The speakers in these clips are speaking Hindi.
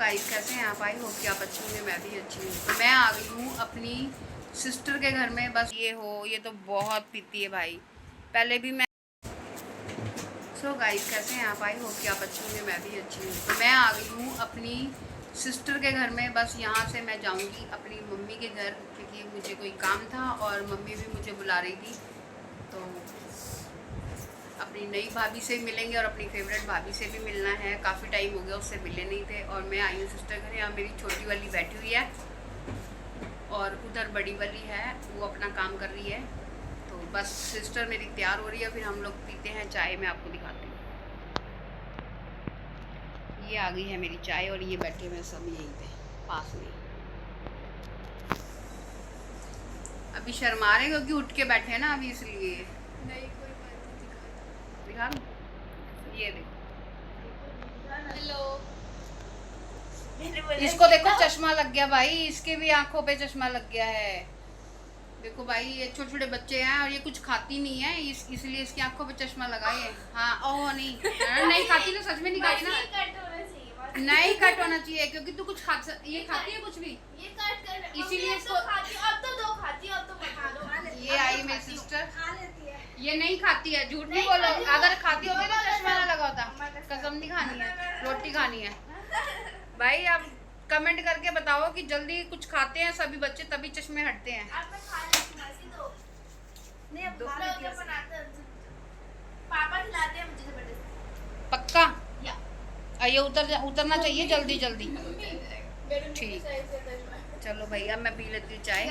गाइस कैसे हैं आप? आई होप कि आप अच्छी होंगे, मैं भी अच्छी हूँ। तो मैं आ गई हूँ अपनी सिस्टर के घर में। बस ये तो बहुत पीती है भाई। पहले भी मैं गाइस कैसे हैं आप? आई होप कि आप अच्छी होंगे, मैं भी अच्छी हूँ। तो मैं आ गई हूँ अपनी सिस्टर के घर में। बस यहाँ से मैं जाऊँगी अपनी मम्मी के घर, क्योंकि मुझे कोई काम था और मम्मी भी मुझे बुला रही थी। तो अपनी नई भाभी से मिलेंगे और अपनी फेवरेट भाभी से भी मिलना है। काफ़ी टाइम हो गया, उससे मिले नहीं थे। और मैं आई हूँ सिस्टर घर। यहाँ मेरी छोटी वाली बैठी हुई है और उधर बड़ी वाली है, वो अपना काम कर रही है। तो बस सिस्टर मेरी तैयार हो रही है, फिर हम लोग पीते हैं चाय। मैं आपको दिखाती हूँ। ये आ गई है मेरी चाय और ये बैठे हुए सब यहीं पे पास में। अभी शर्मा रहे क्योंकि उठ के बैठे हैं ना अभी, इसलिए। नहीं कोई बात नहीं, दिखा दूँ? ये देखो, हेलो। इसको देखो चश्मा लग गया भाई, इसके भी आंखों पे चश्मा लग गया है। देखो भाई, ये छोटे छोटे बच्चे हैं और ये कुछ खाती नहीं है, इसलिए इसकी आंखों पे चश्मा लगा है। हाँ, ओह नहीं नहीं खाती ना, सच में नहीं खाती ना। नहीं कट होना चाहिए क्योंकि तू कुछ ये खाती है कुछ भी, ये कट कर, इसीलिए इसको अब तो दो खाती है, अब तो बता दो। ये आई मेरी सिस्टर, ये नहीं खाती है, झूठ नहीं बोलो। अगर खाती होती तो चश्मा ना लगा होता। कसम नहीं खानी है, रोटी खानी है भाई। अब कमेंट करके बताओ कि जल्दी कुछ खाते हैं सभी बच्चे, तभी चश्मे हटते हैं। पापा खिलाते हैं मुझे जबरदस्ती। पक्का? ये उतरना चाहिए जल्दी जल्दी। ठीक, चलो भैया मैं पी लेती हूँ चाय।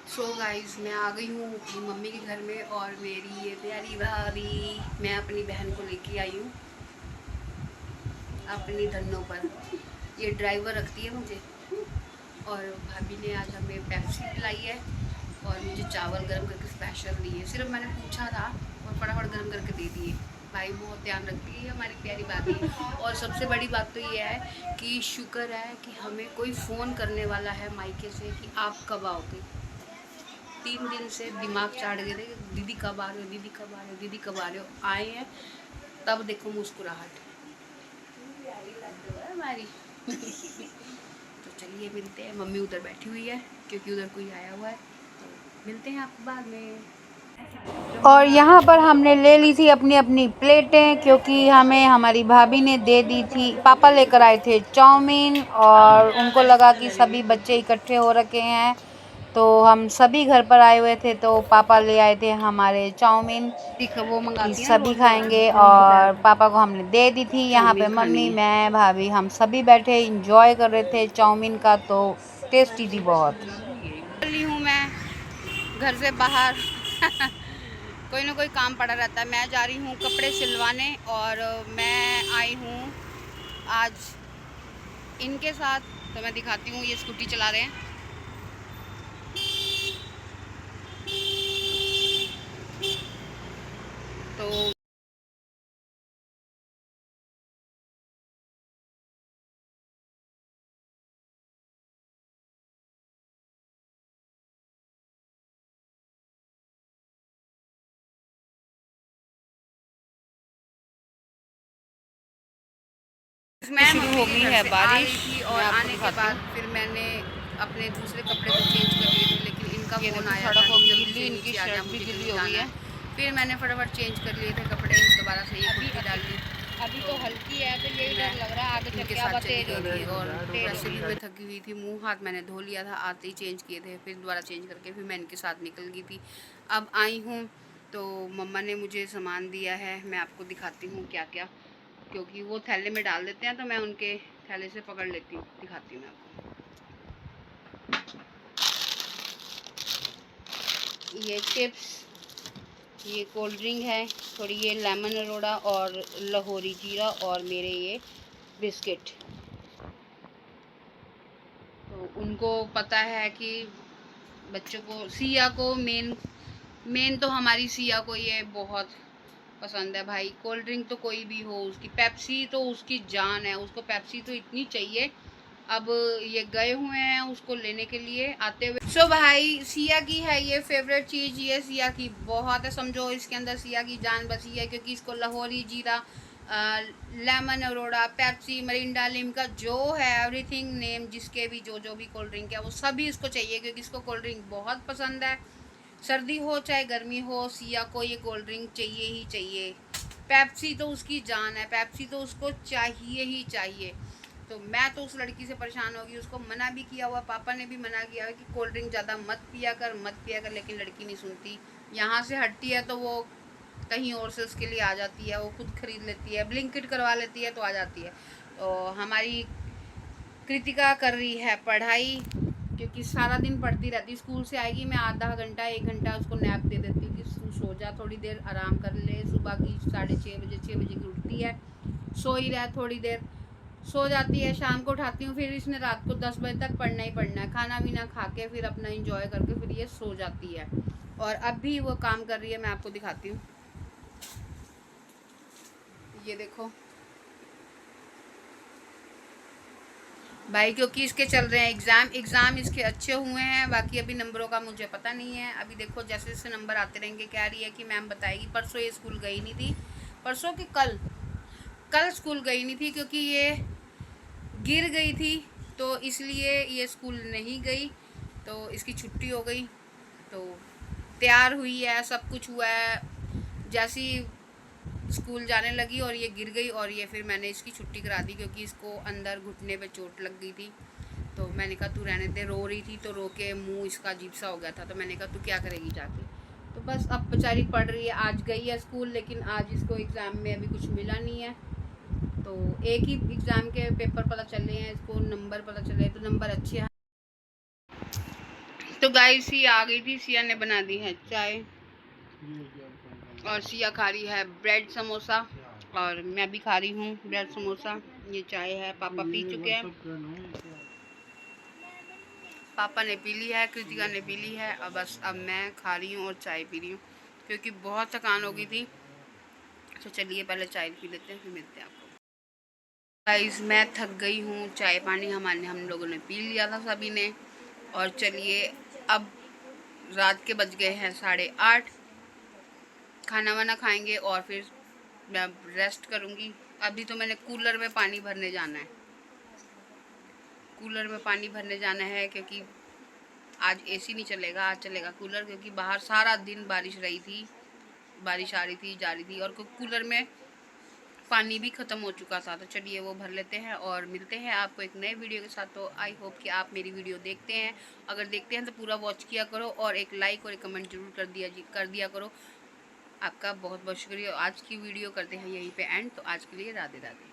सो गाइस, मैं आ गई हूँ अपनी मम्मी के घर में और मेरी ये प्यारी भाभी, मैं अपनी बहन को लेके आई हूँ अपनी धन्नों पर। ये ड्राइवर रखती है मुझे और भाभी ने आज हमें पेप्सी पिलाई है और मुझे चावल गर्म करके स्पेशल दिए। सिर्फ मैंने पूछा था और फटाफट गर्म करके दे दिए। भाई बहुत ध्यान रखती है हमारी प्यारी भाभी। और सबसे बड़ी बात तो ये है कि शुक्र है कि हमें कोई फ़ोन करने वाला है मायके से कि आप कब आओगे। 3 दिन से दिमाग चाट गए थे, दीदी कब आ रहे हो, दीदी कब आ रहे हो, दीदी कब आ रहे हो। आए हैं तब देखो मुस्कुराहट हमारी। तो चलिए मिलते हैं। मम्मी उधर बैठी हुई है क्योंकि उधर कोई आया हुआ है, तो मिलते हैं आपको बाद में। और यहाँ पर हमने ले ली थी अपनी अपनी प्लेटें, क्योंकि हमें हमारी भाभी ने दे दी थी। पापा लेकर आए थे चाउमीन और उनको लगा कि सभी बच्चे इकट्ठे हो रखे हैं तो हम सभी घर पर आए हुए थे, तो पापा ले आए थे हमारे चाउमीन कि सभी खाएंगे और पापा को हमने दे दी थी। यहाँ पे मम्मी, मैं, भाभी, हम सभी बैठे इंजॉय कर रहे थे चाउमीन का, तो टेस्टी थी बहुत। चली हूँ मैं घर से बाहर। कोई ना कोई काम पड़ा रहता है। मैं जा रही हूँ कपड़े सिलवाने और मैं आई हूँ आज इनके साथ, तो मैं दिखाती हूँ। ये स्कूटी चला रहे हैं। तो इसमें शुरू हो गई है बारिश और आने के बाद फिर मैंने अपने दूसरे कपड़े तो चेंज कर लिए थे, लेकिन इनका फोन आया था कि जल्दी इनकी शर्ट भी गिल्ली हो गई है। फिर मैंने फटाफट चेंज कर लिए थे कपड़े, दोबारा से ये कुर्ती डाल ली। अभी तो हल्की है, तो यही डर लग रहा है आगे चल के क्या तेज होगी। और वैसे भी मैं थकी हुई थी, मुंह हाथ मैंने धो लिया था, आते ही चेंज किए थे। फिर दोबारा चेंज करके फिर मैं इनके साथ निकल गई थी। अब आई हूँ तो मम्मा ने मुझे सामान दिया है, मैं आपको दिखाती हूँ क्या क्या, क्योंकि वो थैले में डाल देते हैं तो मैं उनके थैले से पकड़ लेती हूँ। दिखाती हूँ मैं आपको। ये चिप्स, ये कोल्ड ड्रिंक है थोड़ी, ये लेमन अरोड़ा और लाहौरी जीरा, और मेरे ये बिस्किट। तो उनको पता है कि बच्चों को, सिया को मेन तो हमारी सिया को ये बहुत पसंद है भाई। कोल्ड ड्रिंक तो कोई भी हो, उसकी पेप्सी तो उसकी जान है, उसको पेप्सी तो इतनी चाहिए। अब ये गए हुए हैं उसको लेने के लिए आते हुए। सो भाई, सिया की है ये फेवरेट चीज़, ये सिया की बहुत है, समझो इसके अंदर सिया की जान बसी है, क्योंकि इसको लाहौरी जीरा lemon Arora, Pepsi, Mirinda, Limca, जो है एवरीथिंग नेम, जिसके भी जो भी कोल्ड ड्रिंक है वो सभी इसको चाहिए, क्योंकि इसको कोल्ड ड्रिंक बहुत पसंद है। सर्दी हो चाहे गर्मी हो, सिया को ये कोल्ड ड्रिंक चाहिए ही चाहिए। पेप्सी तो उसकी जान है, पेप्सी तो उसको चाहिए ही चाहिए। तो मैं तो उस लड़की से परेशान होगी, उसको मना भी किया हुआ, पापा ने भी मना किया है कि कोल्ड ड्रिंक ज़्यादा मत पिया कर, लेकिन लड़की नहीं सुनती। यहाँ से हटती है तो वो कहीं और से उसके लिए आ जाती है, वो खुद खरीद लेती है, ब्लिंकिट करवा लेती है तो आ जाती है। तो हमारी कृतिका कर रही है पढ़ाई, क्योंकि सारा दिन पढ़ती रहती। स्कूल से आएगी, मैं आधा घंटा 1 घंटा उसको नैप दे देती हूँ कि तू सो जा, थोड़ी देर आराम कर ले। सुबह की 6:30 बजे की उठती है, सो ही रहा थोड़ी देर, सो जाती है। शाम को उठाती हूँ, फिर इसने रात को 10 बजे तक पढ़ना ही पढ़ना है। खाना पीना खा के फिर अपना इंजॉय करके फिर ये सो जाती है। और अब भी वो काम कर रही है, मैं आपको दिखाती हूँ। ये देखो भाई, क्योंकि इसके चल रहे हैं एग्ज़ाम इसके अच्छे हुए हैं, बाकी अभी नंबरों का मुझे पता नहीं है। अभी देखो जैसे जैसे नंबर आते रहेंगे। कह रही है कि मैम बताएगी। परसों ये स्कूल गई नहीं थी, परसों कि कल स्कूल गई नहीं थी, क्योंकि ये गिर गई थी, तो इसलिए ये स्कूल नहीं गई। तो इसकी छुट्टी हो गई, तो तैयार हुई है, सब कुछ हुआ है। जैसी स्कूल जाने लगी और ये गिर गई, और ये फिर मैंने इसकी छुट्टी करा दी, क्योंकि इसको अंदर घुटने पे चोट लग गई थी। तो मैंने कहा तू रहने दे, रो रही थी तो रो के मुँह इसका अजीब सा हो गया था। तो मैंने कहा तू क्या करेगी जाके। तो बस अब बेचारी पढ़ रही है। आज गई है स्कूल, लेकिन आज इसको एग्ज़ाम में अभी कुछ मिला नहीं है। तो एक ही एग्ज़ाम के पेपर पता चले हैं इसको, नंबर पता चले, तो नंबर अच्छे हैं। तो गाइस सी आ गई थी, सिया ने बना दी है चाय, और सिया खा रही है ब्रेड समोसा, और मैं भी खा रही हूँ ब्रेड समोसा। ये चाय है, पापा पी चुके हैं, पापा ने पी ली है, कृतिका ने पी ली है, और बस अब मैं खा रही हूँ और चाय पी रही हूँ, क्योंकि बहुत थकान हो गई थी। तो चलिए पहले चाय पी लेते हैं, फिर मिलते हैं आपको। गाइस मैं थक गई हूँ, चाय पानी हम लोगों ने पी लिया था सभी ने। और चलिए अब रात के बज गए हैं 8:30, खाना वाना खाएंगे और फिर मैं रेस्ट करूँगी। अभी तो मैंने कूलर में पानी भरने जाना है, कूलर में पानी भरने जाना है, क्योंकि आज एसी नहीं चलेगा, आज चलेगा कूलर, क्योंकि बाहर सारा दिन बारिश रही थी, बारिश आ रही थी जा रही थी, और कूलर में पानी भी ख़त्म हो चुका था। तो चलिए वो भर लेते हैं और मिलते हैं आपको एक नए वीडियो के साथ। तो आई होप कि आप मेरी वीडियो देखते हैं, अगर देखते हैं तो पूरा वॉच किया करो, और एक लाइक और एक कमेंट जरूर कर दिया करो। आपका बहुत बहुत शुक्रिया। आज की वीडियो करते हैं यहीं पे एंड। तो आज के लिए राधे राधे।